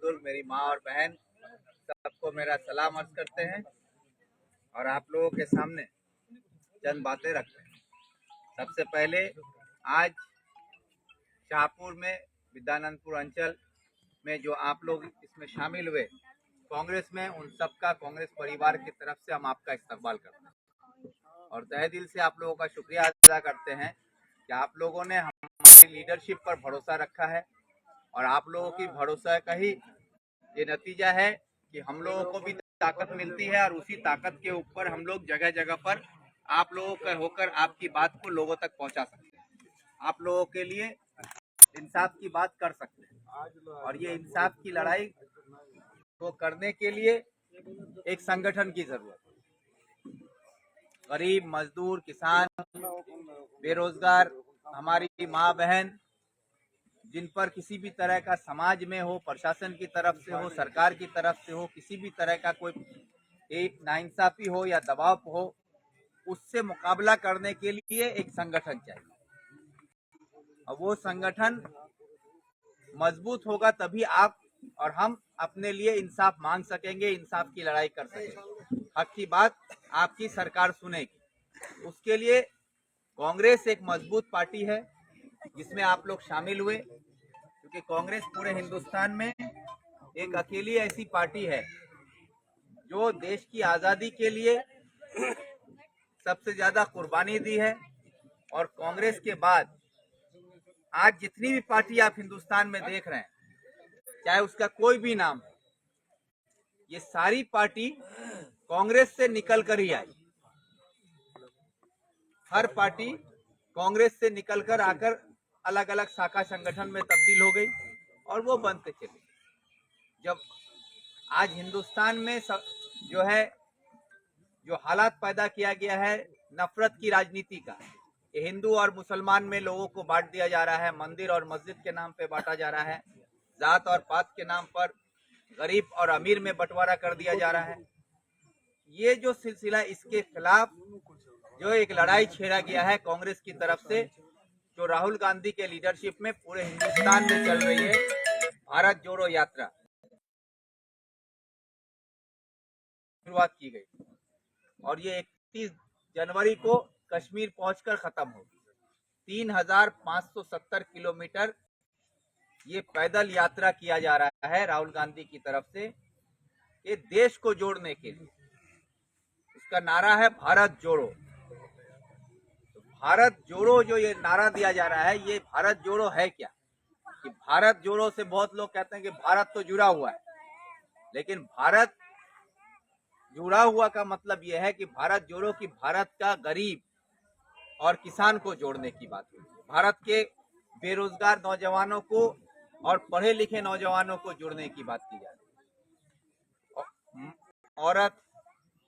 बुजुर्ग, मेरी माँ और बहन, सबको मेरा सलाम अर्ज करते हैं और आप लोगों के सामने चंद बातें रखते हैं। सबसे पहले आज शाहपुर में विद्यानंदपुर अंचल में जो आप लोग इसमें शामिल हुए कांग्रेस में, उन सबका कांग्रेस परिवार की तरफ से हम आपका इस्तकबाल करते हैं और तहे दिल से आप लोगों का शुक्रिया अदा करते हैं कि आप लोगों ने हमारी लीडरशिप पर भरोसा रखा है और आप लोगों की भरोसा का ही ये नतीजा है कि हम लोगों को भी ताकत मिलती है और उसी ताकत के ऊपर हम लोग जगह जगह पर आप लोगों का होकर आपकी बात को लोगों तक पहुंचा सकते हैं, आप लोगों के लिए इंसाफ की बात कर सकते हैं। और ये इंसाफ की लड़ाई को करने के लिए एक संगठन की जरूरत है। गरीब, मजदूर, किसान, बेरोजगार, हमारी माँ बहन, जिन पर किसी भी तरह का समाज में हो, प्रशासन की तरफ से हो, सरकार की तरफ से हो, किसी भी तरह का कोई एक नाइंसाफी हो या दबाव हो, उससे मुकाबला करने के लिए एक संगठन चाहिए। और वो संगठन मजबूत होगा तभी आप और हम अपने लिए इंसाफ मांग सकेंगे, इंसाफ की लड़ाई कर सकेंगे। हक की बात आपकी सरकार सुनेगी। उसके लिए कांग्रेस एक मजबूत पार्टी है जिसमें आप लोग शामिल हुए, क्योंकि कांग्रेस पूरे हिंदुस्तान में एक अकेली ऐसी पार्टी है जो देश की आजादी के लिए सबसे ज्यादा कुर्बानी दी है। और कांग्रेस के बाद आज जितनी भी पार्टी आप हिंदुस्तान में देख रहे हैं, चाहे उसका कोई भी नाम हो, ये सारी पार्टी कांग्रेस से निकल कर ही आई। हर पार्टी कांग्रेस से निकलकर आकर अलग अलग शाखा संगठन में तब्दील हो गई और वो बनते चले। जब आज हिंदुस्तान में जो हालात पैदा किया गया है नफरत की राजनीति का, हिंदू और मुसलमान में लोगों को बांट दिया जा रहा है, मंदिर और मस्जिद के नाम पे बांटा जा रहा है, जात और पात के नाम पर गरीब और अमीर में बंटवारा कर दिया जा रहा है। ये जो सिलसिला, इसके खिलाफ जो एक लड़ाई छेड़ा गया है कांग्रेस की तरफ से, जो राहुल गांधी के लीडरशिप में पूरे हिंदुस्तान में चल रही है, भारत जोड़ो यात्रा शुरुआत की गई और ये 31 जनवरी को कश्मीर पहुंचकर खत्म होगी। 3570 किलोमीटर ये पैदल यात्रा किया जा रहा है राहुल गांधी की तरफ से, ये देश को जोड़ने के लिए। उसका नारा है भारत जोड़ो। तो भारत जोड़ो जो ये नारा दिया जा रहा है, ये भारत जोड़ो है क्या? कि भारत जोड़ो से बहुत लोग कहते हैं कि भारत तो जुड़ा हुआ है, लेकिन भारत जुड़ा हुआ का मतलब यह है कि भारत जोड़ो कि भारत का गरीब और किसान को जोड़ने की बात होती है, भारत के बेरोजगार नौजवानों को और पढ़े लिखे नौजवानों को जोड़ने की बात की जा रही है। औरत,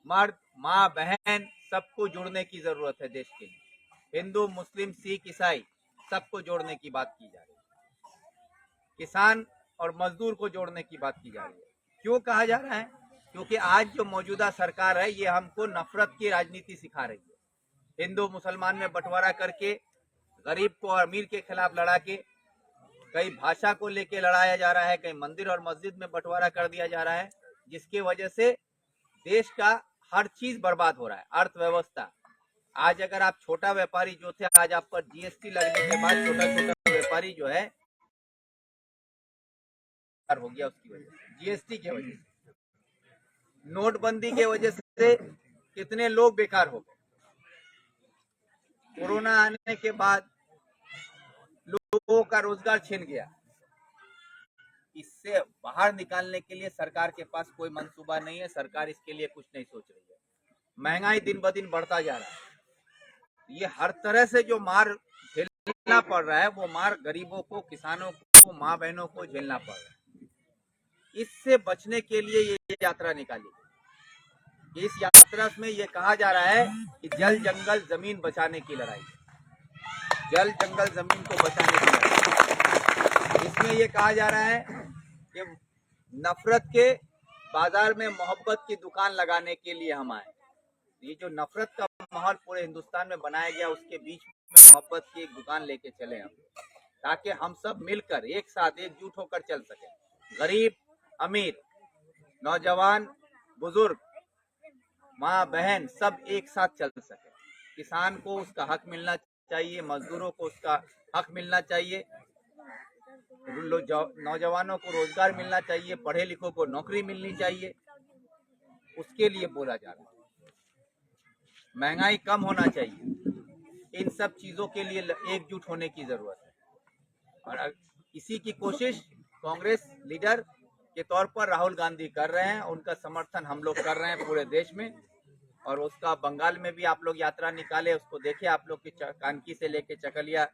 मर्द, माँ, बहन, सबको जोड़ने की जरूरत है देश के लिए। हिंदू, मुस्लिम, सिख, ईसाई, सबको जोड़ने की बात की जा रही है। किसान और मजदूर को जोड़ने की बात की जा रही है। क्यों कहा जा रहा है? क्योंकि आज जो मौजूदा सरकार है ये हमको नफरत की राजनीति सिखा रही है। हिंदू मुसलमान में बंटवारा करके, गरीब को अमीर के खिलाफ लड़ा के, कई भाषा को लेके लड़ाया जा रहा है, कई मंदिर और मस्जिद में बंटवारा कर दिया जा रहा है, जिसकी वजह से देश का हर चीज बर्बाद हो रहा है। अर्थव्यवस्था, आज अगर आप छोटा व्यापारी जो थे, आज आप पर जीएसटी लगने के बाद छोटा छोटा व्यापारी जो है हो गया, उसकी वजह से, जीएसटी की वजह से, नोटबंदी के वजह से कितने लोग बेकार हो गए। कोरोना आने के बाद लोगों का रोजगार छिन गया। इससे बाहर निकालने के लिए सरकार के पास कोई मंसूबा नहीं है, सरकार इसके लिए कुछ नहीं सोच रही है। महंगाई दिन ब दिन बढ़ता जा रहा है। ये हर तरह से जो मार झेलना पड़ रहा है, वो मार गरीबों को, किसानों को, माँ बहनों को झेलना पड़ रहा है। इससे बचने के लिए ये यात्रा निकाली गई। इस यात्रा में ये कहा जा रहा है कि जल जंगल जमीन बचाने की लड़ाई, जल जंगल जमीन को बचाने की लड़ाई। इसमें ये कहा जा रहा है कि नफरत के बाजार में मोहब्बत की दुकान लगाने के लिए हम आए। ये जो नफरत का माहौल पूरे हिंदुस्तान में बनाया गया, उसके बीच में मोहब्बत की एक दुकान लेके चले हम, ताकि हम सब मिलकर एक साथ एकजुट होकर चल सके। गरीब, अमीर, नौजवान, बुजुर्ग, माँ बहन सब एक साथ चल सके। किसान को उसका हक मिलना चाहिए, मजदूरों को उसका हक मिलना चाहिए, नौजवानों को रोजगार मिलना चाहिए, पढ़े लिखों को नौकरी मिलनी चाहिए। उसके लिए बोला जा रहा है। महंगाई कम होना चाहिए। इन सब चीजों के लिए एकजुट होने की जरूरत है और इसी की कोशिश कांग्रेस लीडर के तौर पर राहुल गांधी कर रहे हैं। उनका समर्थन हम लोग कर रहे हैं पूरे देश में और उसका बंगाल में भी आप लोग यात्रा निकाले, उसको देखिए। आप लोग की कानकी से लेके चकलिया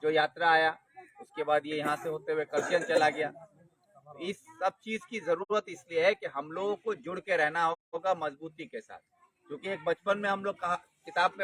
जो यात्रा आया, उसके बाद ये यहाँ से होते हुए करसियन चला गया। इस सब चीज की जरूरत इसलिए है कि हम लोगों को जुड़ के रहना होगा मजबूती के साथ, क्योंकि एक बचपन में हम लोग किताब में